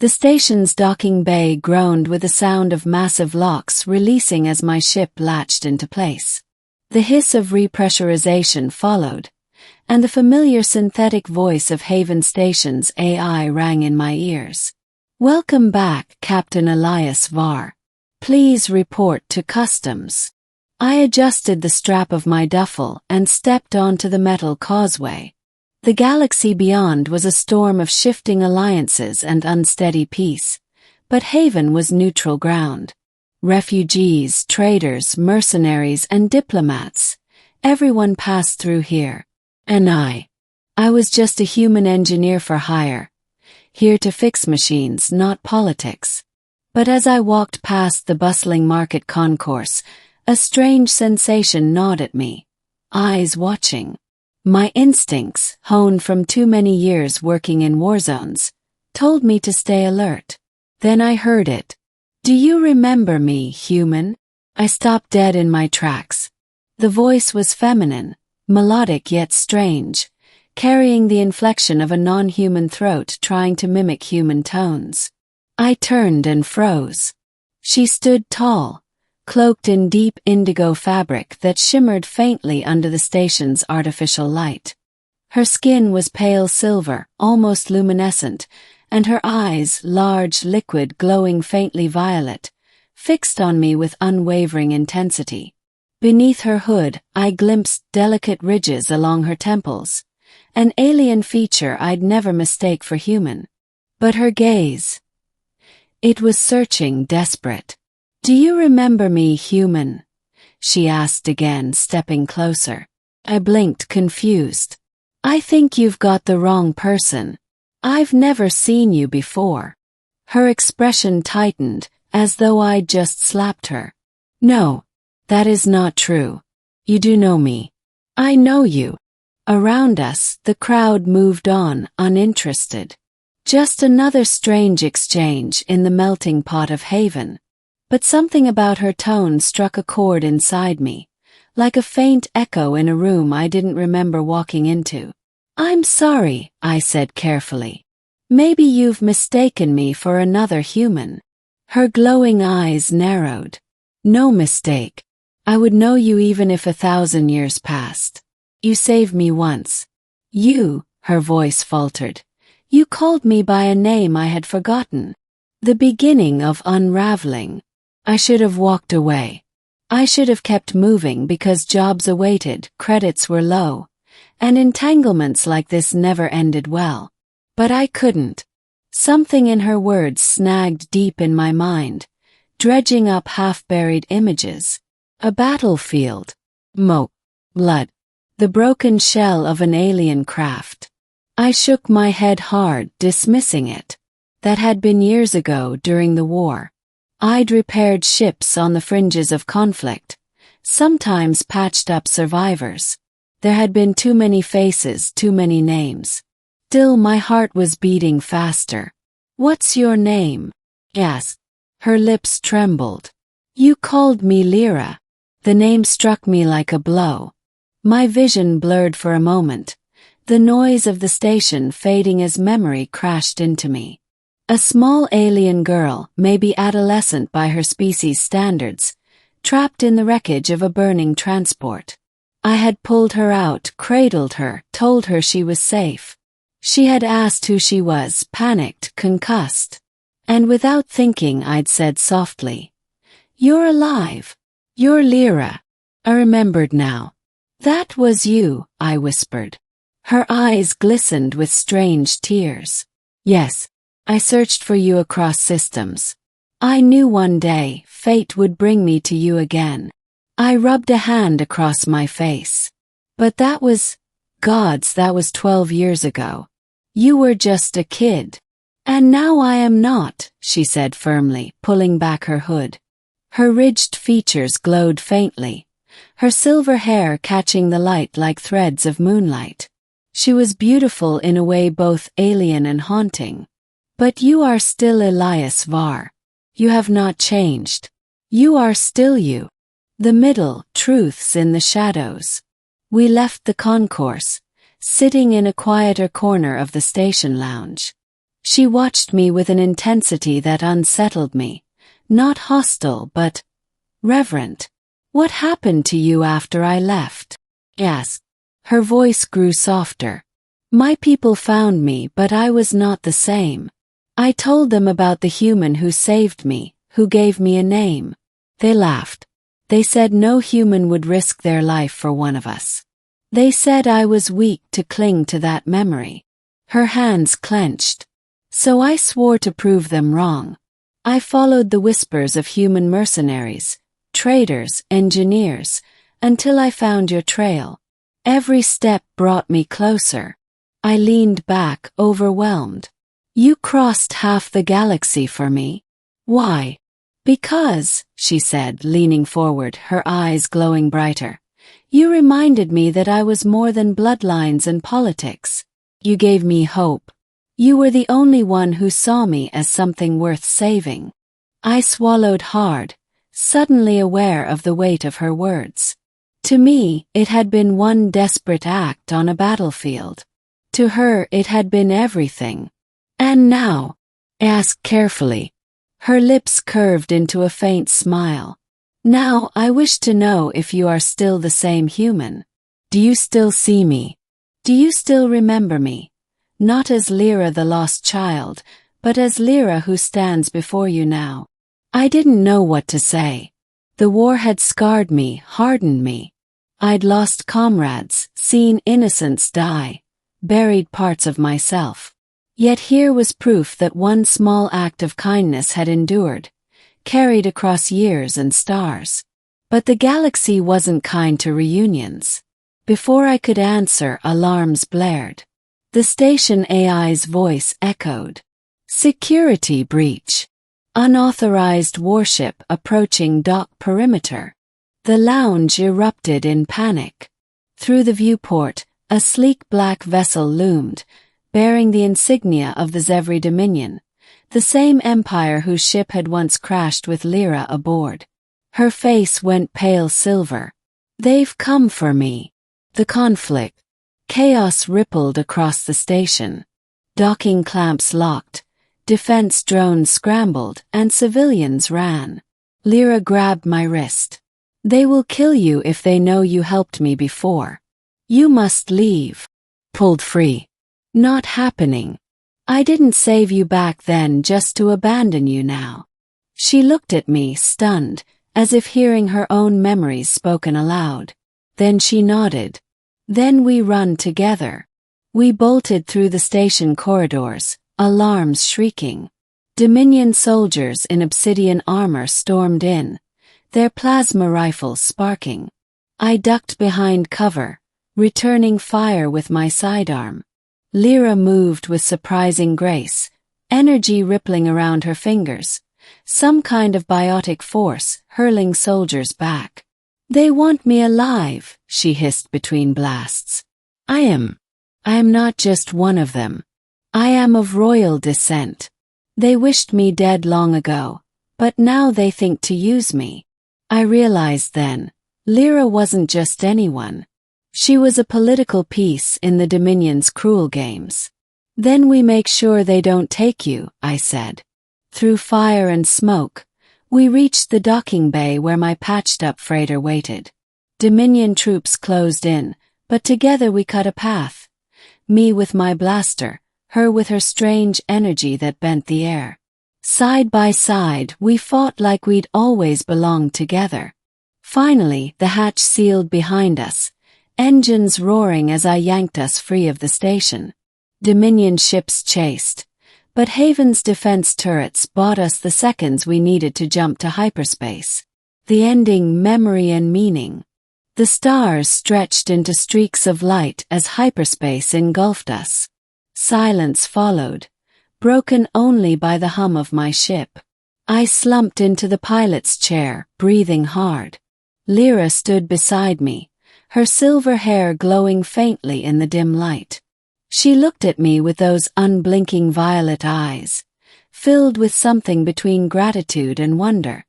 The station's docking bay groaned with the sound of massive locks releasing as my ship latched into place. The hiss of repressurization followed, and the familiar synthetic voice of Haven Station's AI rang in my ears. "Welcome back, Captain Elias Var. Please report to customs." I adjusted the strap of my duffel and stepped onto the metal causeway. The galaxy beyond was a storm of shifting alliances and unsteady peace, but Haven was neutral ground. Refugees, traders, mercenaries, and diplomats, everyone passed through here. And I was just a human engineer for hire, here to fix machines, not politics. But as I walked past the bustling market concourse, a strange sensation gnawed at me, eyes watching. My instincts, honed from too many years working in war zones, told me to stay alert. Then I heard it. "Do you remember me, human?" I stopped dead in my tracks. The voice was feminine, melodic yet strange, carrying the inflection of a non-human throat trying to mimic human tones. I turned and froze. She stood tall, cloaked in deep indigo fabric that shimmered faintly under the station's artificial light. Her skin was pale silver, almost luminescent, and her eyes, large, liquid, glowing faintly violet, fixed on me with unwavering intensity. Beneath her hood, I glimpsed delicate ridges along her temples, an alien feature I'd never mistake for human. But her gaze, it was searching, desperate. "Do you remember me, human?" she asked again, stepping closer. I blinked, confused. "I think you've got the wrong person. I've never seen you before." Her expression tightened, as though I'd just slapped her. "No, that is not true. You do know me. I know you." Around us, the crowd moved on, uninterested. Just another strange exchange in the melting pot of Haven. But something about her tone struck a chord inside me, like a faint echo in a room I didn't remember walking into. "I'm sorry," I said carefully. "Maybe you've mistaken me for another human." Her glowing eyes narrowed. "No mistake. I would know you even if 1,000 years passed. You saved me once." "You," her voice faltered. "You called me by a name I had forgotten." The beginning of unraveling. I should have walked away. I should have kept moving because jobs awaited, credits were low, and entanglements like this never ended well. But I couldn't. Something in her words snagged deep in my mind, dredging up half-buried images. A battlefield. Smoke. Blood. The broken shell of an alien craft. I shook my head hard, dismissing it. That had been years ago during the war. I'd repaired ships on the fringes of conflict, sometimes patched up survivors. There had been too many faces, too many names. Still, my heart was beating faster. "What's your name?" I asked. Her lips trembled. "You called me Lyra." The name struck me like a blow. My vision blurred for a moment, the noise of the station fading as memory crashed into me. A small alien girl, maybe adolescent by her species' standards, trapped in the wreckage of a burning transport. I had pulled her out, cradled her, told her she was safe. She had asked who she was, panicked, concussed. And without thinking I'd said softly, "You're alive. You're Lyra." I remembered now. "That was you," I whispered. Her eyes glistened with strange tears. "Yes. I searched for you across systems. I knew one day fate would bring me to you again." I rubbed a hand across my face. "But that was, gods, that was 12 years ago. You were just a kid." "And now I am not," she said firmly, pulling back her hood. Her ridged features glowed faintly, her silver hair catching the light like threads of moonlight. She was beautiful in a way both alien and haunting. "But you are still Elias Var. You have not changed. You are still you." The middle, truths in the shadows. We left the concourse, sitting in a quieter corner of the station lounge. She watched me with an intensity that unsettled me, not hostile but reverent. "What happened to you after I left?" Yes. Her voice grew softer. "My people found me, but I was not the same. I told them about the human who saved me, who gave me a name. They laughed. They said no human would risk their life for one of us. They said I was weak to cling to that memory." Her hands clenched. "So I swore to prove them wrong. I followed the whispers of human mercenaries, traders, engineers, until I found your trail. Every step brought me closer." I leaned back, overwhelmed. "You crossed half the galaxy for me. Why?" "Because," she said, leaning forward, her eyes glowing brighter, "you reminded me that I was more than bloodlines and politics. You gave me hope. You were the only one who saw me as something worth saving." I swallowed hard, suddenly aware of the weight of her words. To me, it had been one desperate act on a battlefield. To her, it had been everything. "And now?" I asked carefully. Her lips curved into a faint smile. "Now I wish to know if you are still the same human. Do you still see me? Do you still remember me? Not as Lyra the lost child, but as Lyra who stands before you now." I didn't know what to say. The war had scarred me, hardened me. I'd lost comrades, seen innocents die, buried parts of myself. Yet here was proof that one small act of kindness had endured, carried across years and stars. But the galaxy wasn't kind to reunions. Before I could answer, alarms blared. The station AI's voice echoed. "Security breach. Unauthorized warship approaching dock perimeter." The lounge erupted in panic. Through the viewport, a sleek black vessel loomed, bearing the insignia of the Zevri Dominion, the same empire whose ship had once crashed with Lyra aboard. Her face went pale silver. "They've come for me." The conflict. Chaos rippled across the station. Docking clamps locked, defense drones scrambled, and civilians ran. Lyra grabbed my wrist. "They will kill you if they know you helped me before. You must leave." Pulled free. "Not happening. I didn't save you back then just to abandon you now." She looked at me, stunned, as if hearing her own memories spoken aloud. Then she nodded. "Then we run together." We bolted through the station corridors, alarms shrieking. Dominion soldiers in obsidian armor stormed in, their plasma rifles sparking. I ducked behind cover, returning fire with my sidearm. Lyra moved with surprising grace, energy rippling around her fingers, some kind of biotic force hurling soldiers back. "They want me alive," she hissed between blasts. I am not just one of them. I am of royal descent. They wished me dead long ago, but now they think to use me." I realized then, Lyra wasn't just anyone. She was a political piece in the Dominion's cruel games. "Then we make sure they don't take you," I said. Through fire and smoke, we reached the docking bay where my patched-up freighter waited. Dominion troops closed in, but together we cut a path. Me with my blaster, her with her strange energy that bent the air. Side by side, we fought like we'd always belonged together. Finally, the hatch sealed behind us, engines roaring as I yanked us free of the station. Dominion ships chased, but Haven's defense turrets bought us the seconds we needed to jump to hyperspace. The ending, memory and meaning. The stars stretched into streaks of light as hyperspace engulfed us. Silence followed, broken only by the hum of my ship. I slumped into the pilot's chair, breathing hard. Lyra stood beside me, her silver hair glowing faintly in the dim light. She looked at me with those unblinking violet eyes, filled with something between gratitude and wonder.